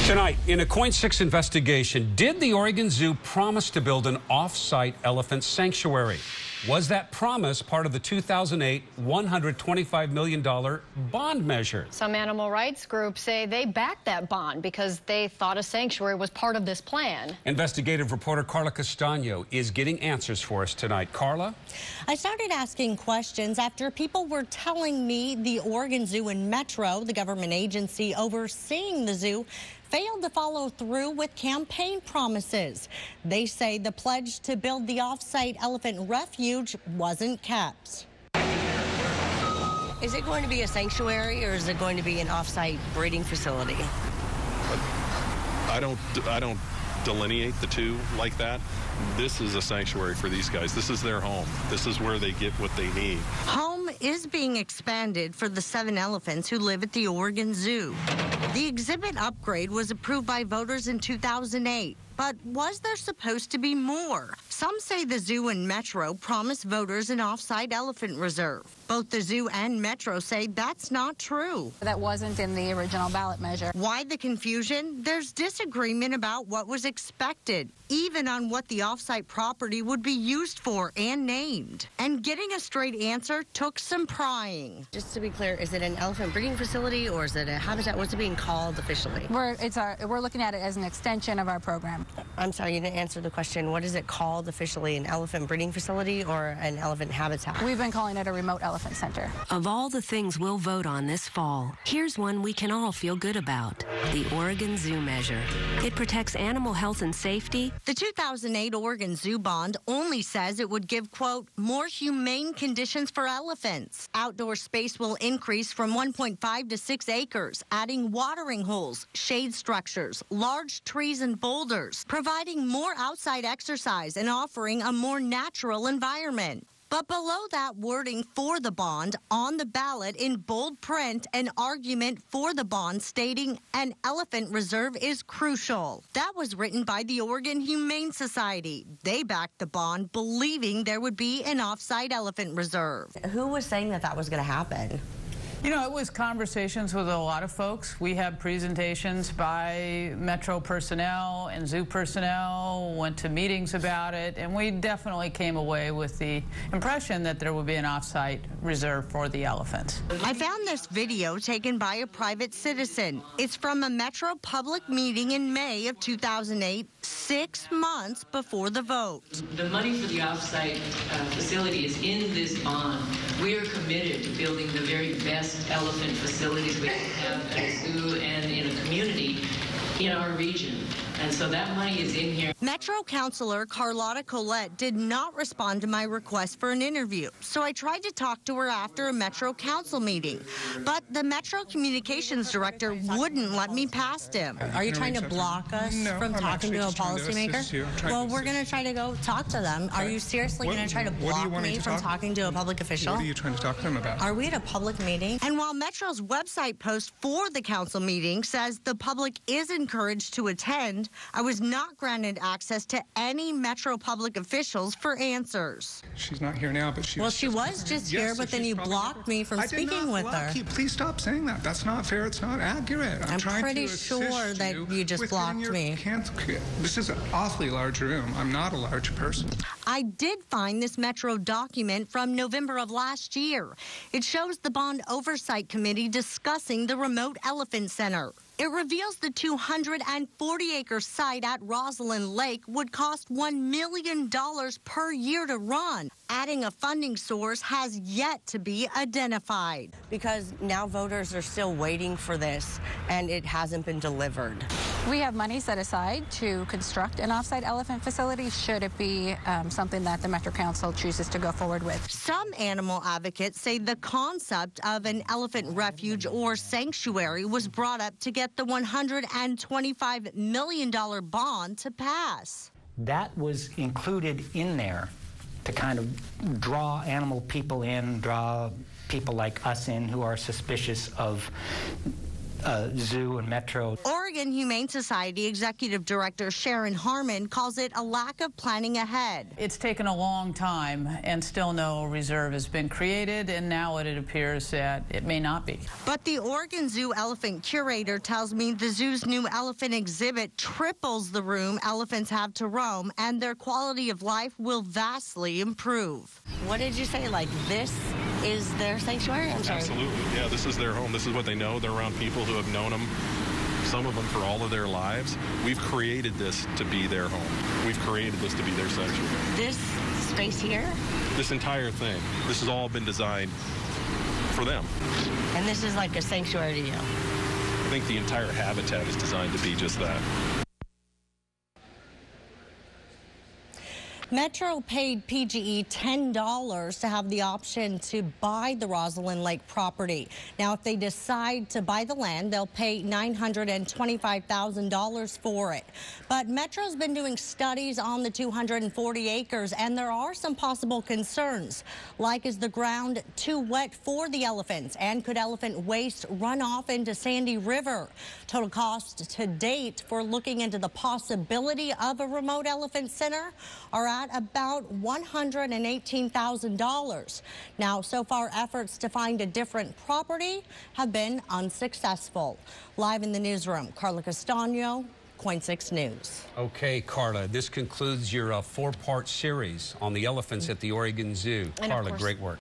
Tonight, in a KOIN 6 investigation, did the Oregon Zoo promise to build an off-site elephant sanctuary? Was that promise part of the 2008 $125 million bond measure? Some animal rights groups say they backed that bond because they thought a sanctuary was part of this plan. Investigative reporter Carla Castaño is getting answers for us tonight. Carla? I started asking questions after people were telling me the Oregon Zoo and Metro, the government agency overseeing the zoo, failed to follow through with campaign promises. They say the pledge to build the off-site elephant refuge wasn't kept. Is it going to be a sanctuary or is it going to be an off-site breeding facility? I don't delineate the two like that. This is a sanctuary for these guys. This is their home. This is where they get what they need. Home is being expanded for the 7 elephants who live at the Oregon Zoo. The exhibit upgrade was approved by voters in 2008. But was there supposed to be more? Some say the zoo and Metro promised voters an off-site elephant reserve. Both the zoo and Metro say that's not true. That wasn't in the original ballot measure. Why the confusion? There's disagreement about what was expected, even on what the off-site property would be used for and named. And getting a straight answer took some prying. Just to be clear, is it an elephant breeding facility or is it a habitat? What's it being called officially? We're looking at it as an extension of our program. I'm sorry, you didn't answer the question. What is it called officially, an elephant breeding facility or an elephant habitat? We've been calling it a remote elephant center. Of all the things we'll vote on this fall, here's one we can all feel good about: the Oregon Zoo measure. It protects animal health and safety. The 2008 Oregon Zoo bond only says it would give, quote, more humane conditions for elephants. Outdoor space will increase from 1.5 to 6 acres, adding watering holes, shade structures, large trees and boulders, providing more outside exercise and offering a more natural environment. But below that wording for the bond, on the ballot in bold print, an argument for the bond stating an elephant reserve is crucial. That was written by the Oregon Humane Society. They backed the bond, believing there would be an off-site elephant reserve. Who was saying that was going to happen? You know, it was conversations with a lot of folks. We had presentations by Metro personnel and zoo personnel, went to meetings about it, and we definitely came away with the impression that there would be an off-site reserve for the elephants. I found this video taken by a private citizen. It's from a Metro public meeting in May of 2008, 6 months before the vote. The money for the off-site facility is in this bond. We are committed to building the very best elephant facilities we can have at a zoo and in a community in our region. And so that money is in here. Metro Councilor Carlotta Collette did not respond to my request for an interview, so I tried to talk to her after a Metro Council meeting. But the Metro Communications Director wouldn't let me past him. Are you trying to block us from talking to a policymaker? Well, we're going to try to go talk to them. Are you seriously going to try to block me from talking to a public official? What are you trying to talk to them about? Are we at a public meeting? And while Metro's website post for the council meeting says the public is encouraged to attend, I was not granted access to any Metro public officials for answers. She's not here now, but she was just here, but then you blocked me from speaking with her. Please stop saying that. That's not fair. It's not accurate. I'm pretty sure that you just blocked me. This is an awfully large room. I'm not a large person. I did find this Metro document from November of last year. It shows the Bond Oversight Committee discussing the remote elephant center. It reveals the 240-acre site at Roslyn Lake would cost $1 million per year to run. Adding a funding source has yet to be identified. Because now voters are still waiting for this, and it hasn't been delivered. We have money set aside to construct an off-site elephant facility should it be something that the Metro Council chooses to go forward with. Some animal advocates say the concept of an elephant refuge or sanctuary was brought up to get the $125 million bond to pass. That was included in there to kind of draw animal people in, draw people like us in who are suspicious of zoo and Metro. Oregon Humane Society Executive Director Sharon Harmon calls it a lack of planning ahead. It's taken a long time, and still no reserve has been created, and now it appears that it may not be. But the Oregon Zoo elephant curator tells me the zoo's new elephant exhibit triples the room elephants have to roam, and their quality of life will vastly improve. What did you say? Like, this is their sanctuary? I'm sorry. Absolutely. Yeah, this is their home. This is what they know. They're around people who have known them, some of them for all of their lives. We've created this to be their home. We've created this to be their sanctuary. This space here? This entire thing. This has all been designed for them. And this is like a sanctuary to you? I think the entire habitat is designed to be just that. Metro paid PGE $10 to have the option to buy the Rosalind Lake property. Now, if they decide to buy the land, they'll pay $925,000 for it. But Metro's been doing studies on the 240 acres, and there are some possible concerns, like is the ground too wet for the elephants, and could elephant waste run off into Sandy River? Total cost to date for looking into the possibility of a remote elephant center are at about $118,000. Now, so far, efforts to find a different property have been unsuccessful. Live in the newsroom, Carla Castano, KOIN 6 News. Okay, Carla, this concludes your four-part series on the elephants at the Oregon Zoo. Carla, great work.